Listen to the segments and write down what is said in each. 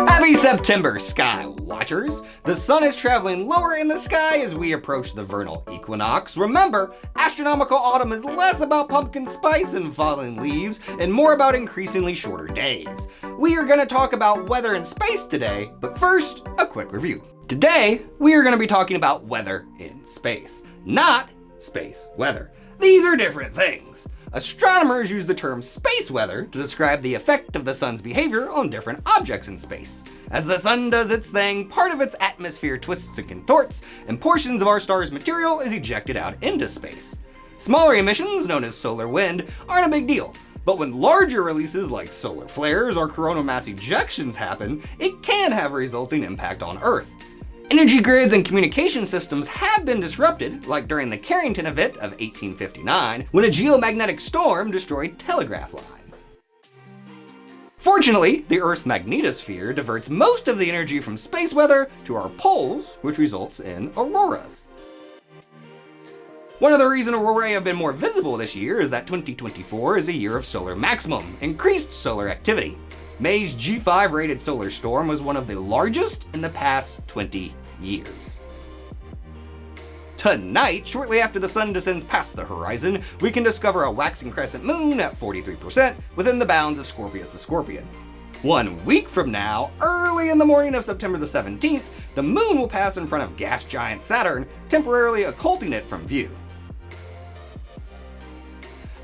Happy September, Sky Watchers! The sun is traveling lower in the sky as we approach the vernal equinox. Remember, astronomical autumn is less about pumpkin spice and falling leaves and more about increasingly shorter days. We are going to talk about weather in space today, but first, a quick review. Today, we are going to be talking about weather in space, not space weather. These are different things. Astronomers use the term space weather to describe the effect of the sun's behavior on different objects in space. As the sun does its thing, part of its atmosphere twists and contorts, and portions of our star's material is ejected out into space. Smaller emissions, known as solar wind, aren't a big deal, but when larger releases like solar flares or coronal mass ejections happen, it can have a resulting impact on Earth. Energy grids and communication systems have been disrupted, like during the Carrington event of 1859, when a geomagnetic storm destroyed telegraph lines. Fortunately, the Earth's magnetosphere diverts most of the energy from space weather to our poles, which results in auroras. One of the reasons aurorae have been more visible this year is that 2024 is a year of solar maximum, increased solar activity. May's G5 rated solar storm was one of the largest in the past 20 years. Tonight, shortly after the sun descends past the horizon, we can discover a waxing crescent moon at 43% within the bounds of Scorpius the Scorpion. 1 week from now, early in the morning of September the 17th, the moon will pass in front of gas giant Saturn, temporarily occulting it from view.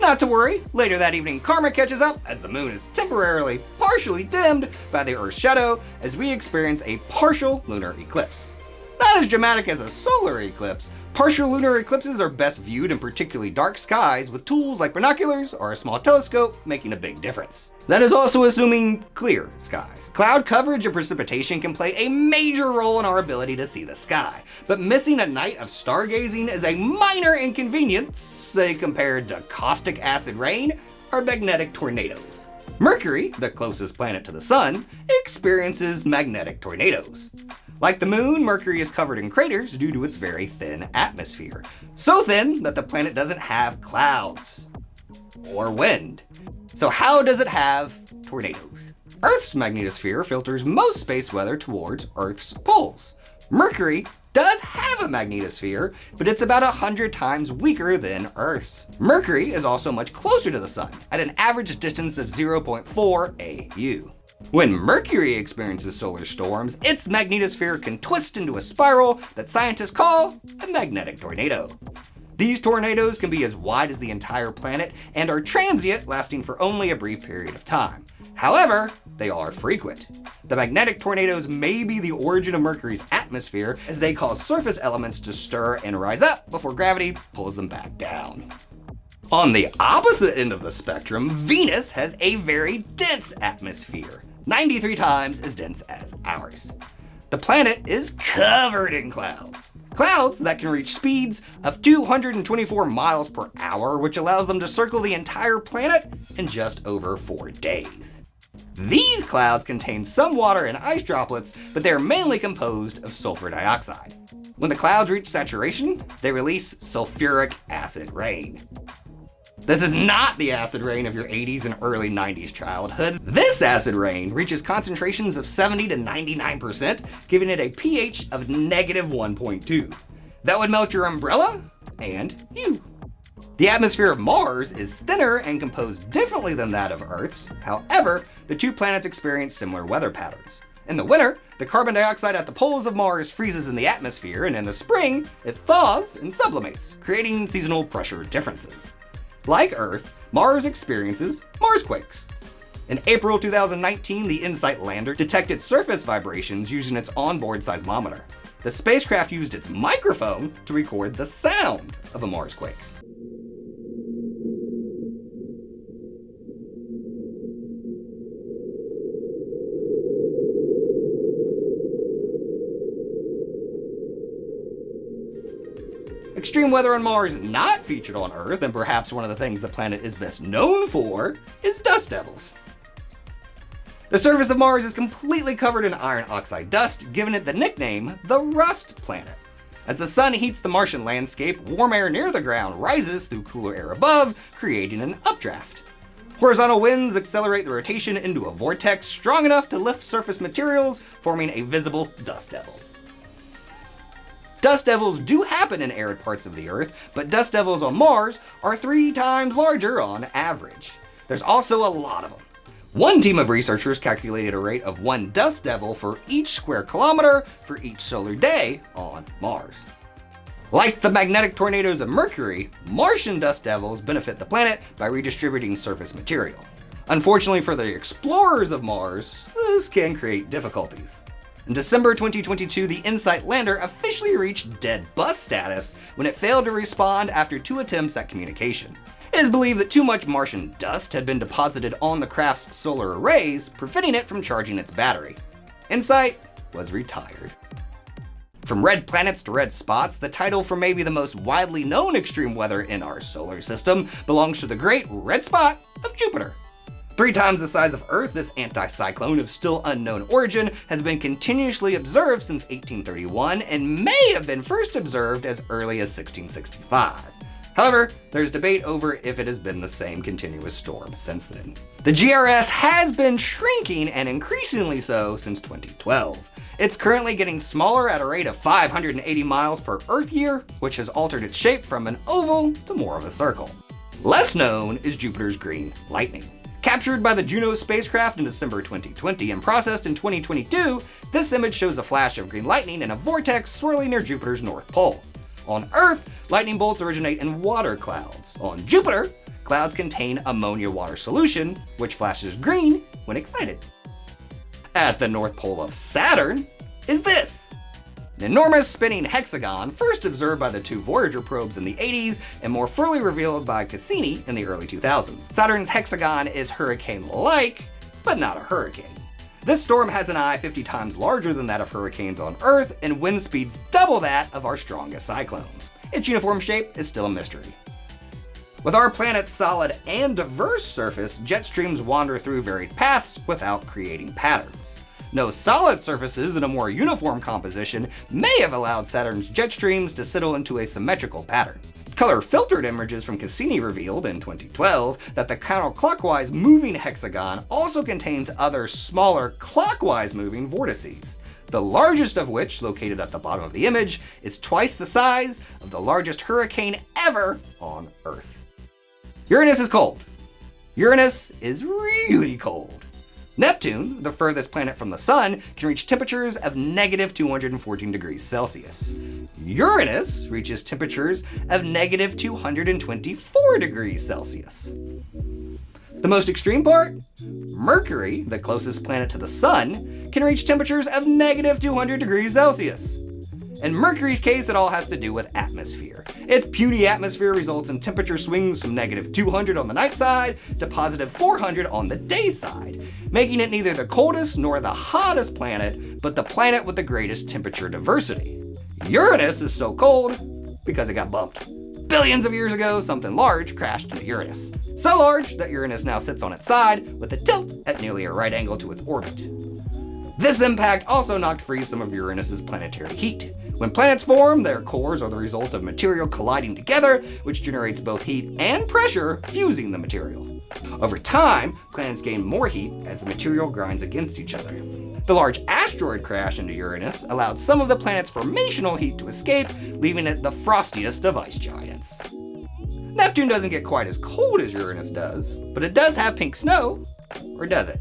Not to worry, later that evening karma catches up as the moon is temporarily partially dimmed by the Earth's shadow as we experience a partial lunar eclipse. Not as dramatic as a solar eclipse, partial lunar eclipses are best viewed in particularly dark skies with tools like binoculars or a small telescope making a big difference. That is also assuming clear skies. Cloud coverage and precipitation can play a major role in our ability to see the sky, but missing a night of stargazing is a minor inconvenience, say compared to caustic acid rain or magnetic tornadoes. Mercury, the closest planet to the sun, experiences magnetic tornadoes. Like the moon, Mercury is covered in craters due to its very thin atmosphere. So thin that the planet doesn't have clouds or wind. So how does it have tornadoes? Earth's magnetosphere filters most space weather towards Earth's poles. Mercury does have a magnetosphere, but it's about 100 times weaker than Earth's. Mercury is also much closer to the sun, at an average distance of 0.4 AU. When Mercury experiences solar storms, its magnetosphere can twist into a spiral that scientists call a magnetic tornado. These tornadoes can be as wide as the entire planet and are transient, lasting for only a brief period of time. However, they are frequent. The magnetic tornadoes may be the origin of Mercury's atmosphere, as they cause surface elements to stir and rise up before gravity pulls them back down. On the opposite end of the spectrum, Venus has a very dense atmosphere, 93 times as dense as ours. The planet is covered in clouds. Clouds that can reach speeds of 224 miles per hour, which allows them to circle the entire planet in just over 4 days. These clouds contain some water and ice droplets, but they are mainly composed of sulfur dioxide. When the clouds reach saturation, they release sulfuric acid rain. This is not the acid rain of your 80s and early 90s childhood. This acid rain reaches concentrations of 70 to 99%, giving it a pH of -1.2. That would melt your umbrella and you. The atmosphere of Mars is thinner and composed differently than that of Earth's. However, the two planets experience similar weather patterns. In the winter, the carbon dioxide at the poles of Mars freezes in the atmosphere, and in the spring, it thaws and sublimates, creating seasonal pressure differences. Like Earth, Mars experiences marsquakes. In April 2019, the InSight lander detected surface vibrations using its onboard seismometer. The spacecraft used its microphone to record the sound of a marsquake. Extreme weather on Mars not featured on Earth, and perhaps one of the things the planet is best known for, is dust devils. The surface of Mars is completely covered in iron oxide dust, giving it the nickname the Rust Planet. As the sun heats the Martian landscape, warm air near the ground rises through cooler air above, creating an updraft. Horizontal winds accelerate the rotation into a vortex strong enough to lift surface materials, forming a visible dust devil. Dust devils do happen in arid parts of the Earth, but dust devils on Mars are 3 times larger on average. There's also a lot of them. One team of researchers calculated a rate of 1 dust devil for each square kilometer for each solar day on Mars. Like the magnetic tornadoes of Mercury, Martian dust devils benefit the planet by redistributing surface material. Unfortunately for the explorers of Mars, this can create difficulties. In December 2022, the InSight lander officially reached dead bus status when it failed to respond after 2 attempts at communication. It is believed that too much Martian dust had been deposited on the craft's solar arrays, preventing it from charging its battery. InSight was retired. From red planets to red spots, the title for maybe the most widely known extreme weather in our solar system belongs to the great red spot of Jupiter. 3 times the size of Earth, this anticyclone of still unknown origin has been continuously observed since 1831 and may have been first observed as early as 1665. However, there's debate over if it has been the same continuous storm since then. The GRS has been shrinking and increasingly so since 2012. It's currently getting smaller at a rate of 580 miles per Earth year, which has altered its shape from an oval to more of a circle. Less known is Jupiter's green lightning. Captured by the Juno spacecraft in December 2020 and processed in 2022, this image shows a flash of green lightning in a vortex swirling near Jupiter's north pole. On Earth, lightning bolts originate in water clouds. On Jupiter, clouds contain ammonia water solution, which flashes green when excited. At the north pole of Saturn is this. An enormous spinning hexagon, first observed by the 2 Voyager probes in the 80s and more fully revealed by Cassini in the early 2000s. Saturn's hexagon is hurricane-like, but not a hurricane. This storm has an eye 50 times larger than that of hurricanes on Earth and wind speeds double that of our strongest cyclones. Its uniform shape is still a mystery. With our planet's solid and diverse surface, jet streams wander through varied paths without creating patterns. No solid surfaces in a more uniform composition may have allowed Saturn's jet streams to settle into a symmetrical pattern. Color-filtered images from Cassini revealed in 2012 that the counterclockwise moving hexagon also contains other smaller clockwise moving vortices, the largest of which, located at the bottom of the image, is twice the size of the largest hurricane ever on Earth. Uranus is cold. Uranus is really cold. Neptune, the furthest planet from the Sun, can reach temperatures of negative 214 degrees Celsius. Uranus reaches temperatures of negative 224 degrees Celsius. The most extreme part? Mercury, the closest planet to the Sun, can reach temperatures of negative 200 degrees Celsius. In Mercury's case, it all has to do with atmosphere. Its puny atmosphere results in temperature swings from negative 200 on the night side to positive 400 on the day side, making it neither the coldest nor the hottest planet, but the planet with the greatest temperature diversity. Uranus is so cold because it got bumped. Billions of years ago, something large crashed into Uranus. So large that Uranus now sits on its side with a tilt at nearly a right angle to its orbit. This impact also knocked free some of Uranus's planetary heat. When planets form, their cores are the result of material colliding together, which generates both heat and pressure fusing the material. Over time, planets gain more heat as the material grinds against each other. The large asteroid crash into Uranus allowed some of the planet's formational heat to escape, leaving it the frostiest of ice giants. Neptune doesn't get quite as cold as Uranus does, but it does have pink snow, or does it?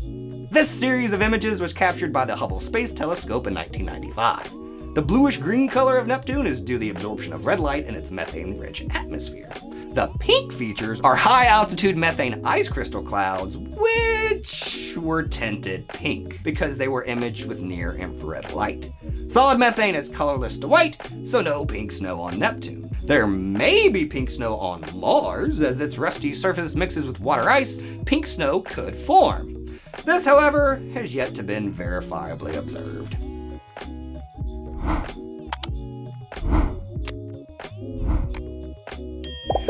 This series of images was captured by the Hubble Space Telescope in 1995. The bluish-green color of Neptune is due to the absorption of red light in its methane-rich atmosphere. The pink features are high-altitude methane ice crystal clouds, which were tinted pink because they were imaged with near-infrared light. Solid methane is colorless to white, so no pink snow on Neptune. There may be pink snow on Mars. As its rusty surface mixes with water ice, pink snow could form. This, however, has yet to been verifiably observed.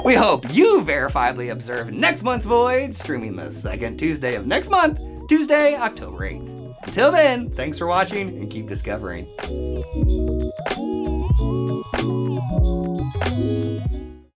We hope you verifiably observe next month's Void, streaming the second Tuesday of next month, Tuesday, October 8th. Until then, thanks for watching and keep discovering.